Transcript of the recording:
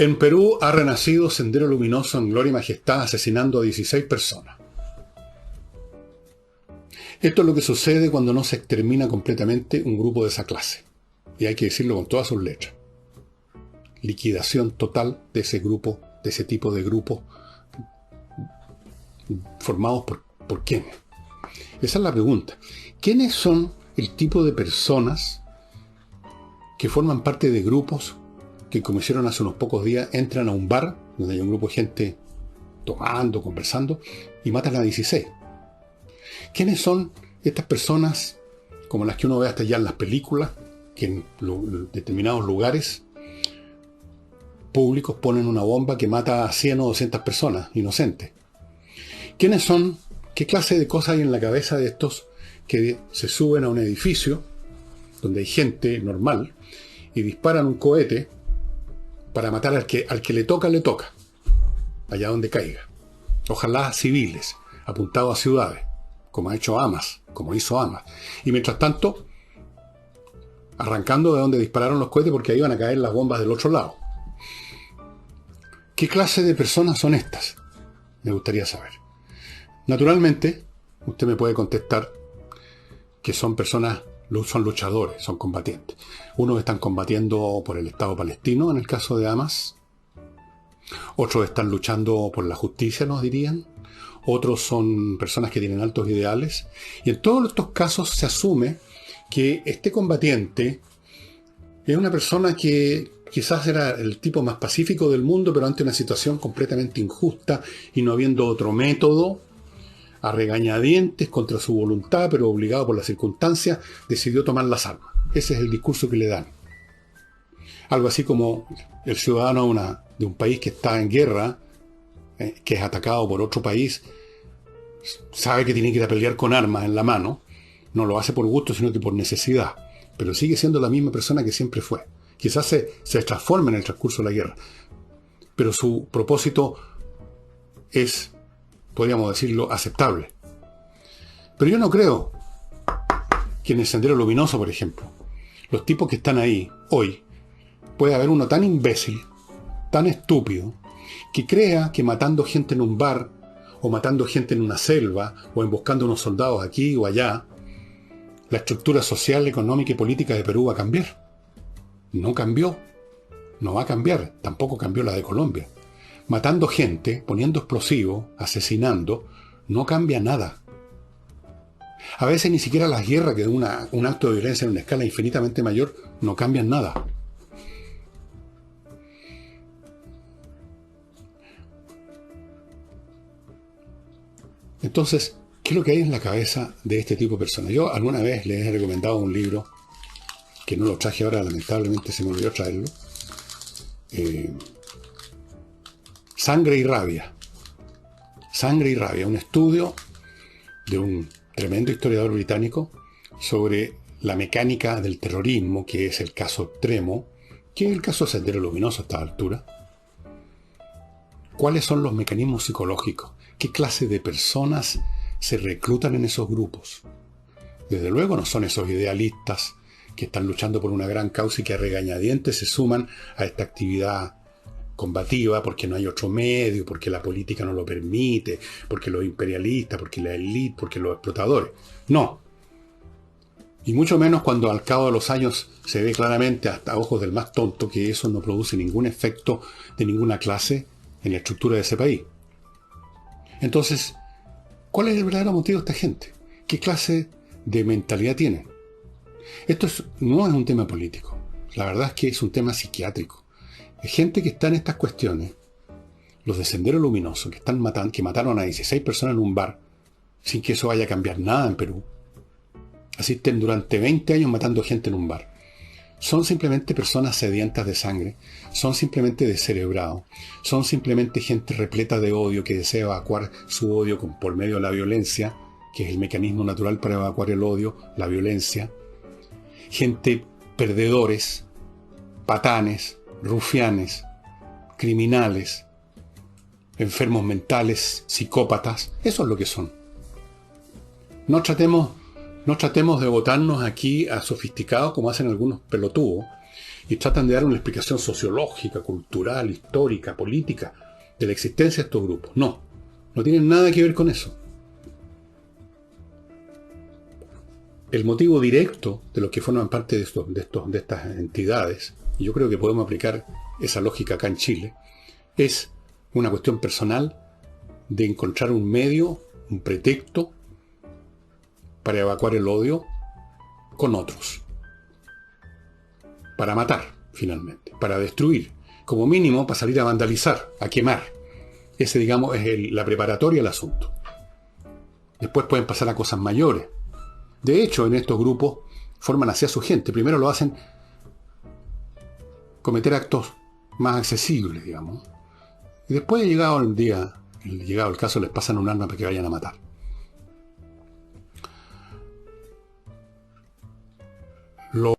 En Perú ha renacido Sendero Luminoso en gloria y majestad, asesinando a 16 personas. Esto es lo que sucede cuando no se extermina completamente un grupo de esa clase. Y hay que decirlo con todas sus letras. Liquidación total de ese grupo, de ese tipo de grupos, formados por quiénes. Esa es la pregunta. ¿Quiénes son el tipo de personas que forman parte de grupos que, como hicieron hace unos pocos días, entran a un bar donde hay un grupo de gente tomando, conversando, y matan a 16? ¿Quiénes son estas personas, como las que uno ve hasta allá en las películas, que en determinados lugares públicos ponen una bomba que mata a 100 o 200 personas inocentes? ¿Quiénes son? ¿Qué clase de cosas hay en la cabeza de estos que se suben a un edificio donde hay gente normal y disparan un cohete para matar al que le toca, allá donde caiga? Ojalá civiles, apuntados a ciudades, como ha hecho Hamas, como hizo Hamas. Y mientras tanto, arrancando de donde dispararon los cohetes porque ahí van a caer las bombas del otro lado. ¿Qué clase de personas son estas? Me gustaría saber. Naturalmente, usted me puede contestar que son personas, son luchadores, son combatientes. Unos están combatiendo por el Estado palestino, en el caso de Hamas. Otros están luchando por la justicia, nos dirían. Otros son personas que tienen altos ideales. Y en todos estos casos se asume que este combatiente es una persona que quizás era el tipo más pacífico del mundo, pero ante una situación completamente injusta y no habiendo otro método, a regañadientes, contra su voluntad, pero obligado por las circunstancias, decidió tomar las armas. Ese es el discurso que le dan. Algo así como el ciudadano de un país que está en guerra, que es atacado por otro país, sabe que tiene que ir a pelear con armas en la mano. No lo hace por gusto, sino que por necesidad. Pero sigue siendo la misma persona que siempre fue. Quizás se transforme en el transcurso de la guerra. Pero su propósito es, podríamos decirlo, aceptable. Pero yo no creo que en el Sendero Luminoso, por ejemplo, los tipos que están ahí hoy, puede haber uno tan imbécil, tan estúpido, que crea que matando gente en un bar, o matando gente en una selva, o emboscando unos soldados aquí o allá, la estructura social, económica y política de Perú va a cambiar. No cambió. No va a cambiar. Tampoco cambió la de Colombia. Matando gente, poniendo explosivos, asesinando, no cambia nada. A veces ni siquiera las guerras, que es un acto de violencia en una escala infinitamente mayor, no cambian nada. Entonces, ¿qué es lo que hay en la cabeza de este tipo de personas? Yo alguna vez les he recomendado un libro, que no lo traje ahora, lamentablemente se me olvidó traerlo. Sangre y rabia. Sangre y rabia, un estudio de un tremendo historiador británico sobre la mecánica del terrorismo, que es el caso extremo, que es el caso de Sendero Luminoso a esta altura. ¿Cuáles son los mecanismos psicológicos? ¿Qué clase de personas se reclutan en esos grupos? Desde luego no son esos idealistas que están luchando por una gran causa y que a regañadientes se suman a esta actividad combativa porque no hay otro medio, porque la política no lo permite, porque los imperialistas, porque la élite, porque los explotadores. No. Y mucho menos cuando al cabo de los años se ve claramente, hasta ojos del más tonto, que eso no produce ningún efecto de ninguna clase en la estructura de ese país. Entonces, ¿cuál es el verdadero motivo de esta gente? ¿Qué clase de mentalidad tienen? Esto no es un tema político. La verdad es que es un tema psiquiátrico. Es gente que está en estas cuestiones, los de Sendero Luminoso, que mataron a 16 personas en un bar, sin que eso vaya a cambiar nada en Perú. Asisten durante 20 años matando gente en un bar. Son simplemente personas sedientas de sangre, son simplemente descerebrados, son simplemente gente repleta de odio que desea evacuar su odio por medio de la violencia, que es el mecanismo natural para evacuar el odio, la violencia. Gente perdedores, patanes, rufianes, criminales, enfermos mentales, psicópatas. Eso es lo que son. No tratemos de botarnos aquí a sofisticados como hacen algunos pelotudos, y tratan de dar una explicación sociológica, cultural, histórica, política de la existencia de estos grupos. No, no tienen nada que ver con eso. El motivo directo de los que forman parte de estas entidades, y yo creo que podemos aplicar esa lógica acá en Chile, es una cuestión personal de encontrar un medio, un pretexto para evacuar el odio con otros, para matar finalmente, para destruir, como mínimo para salir a vandalizar, a quemar. Ese, digamos, es la preparatoria al asunto. Después pueden pasar a cosas mayores. De hecho, en estos grupos forman así a su gente. Primero lo hacen cometer actos más accesibles, digamos. Y después, llegado el caso, les pasan un arma para que vayan a matar. Lo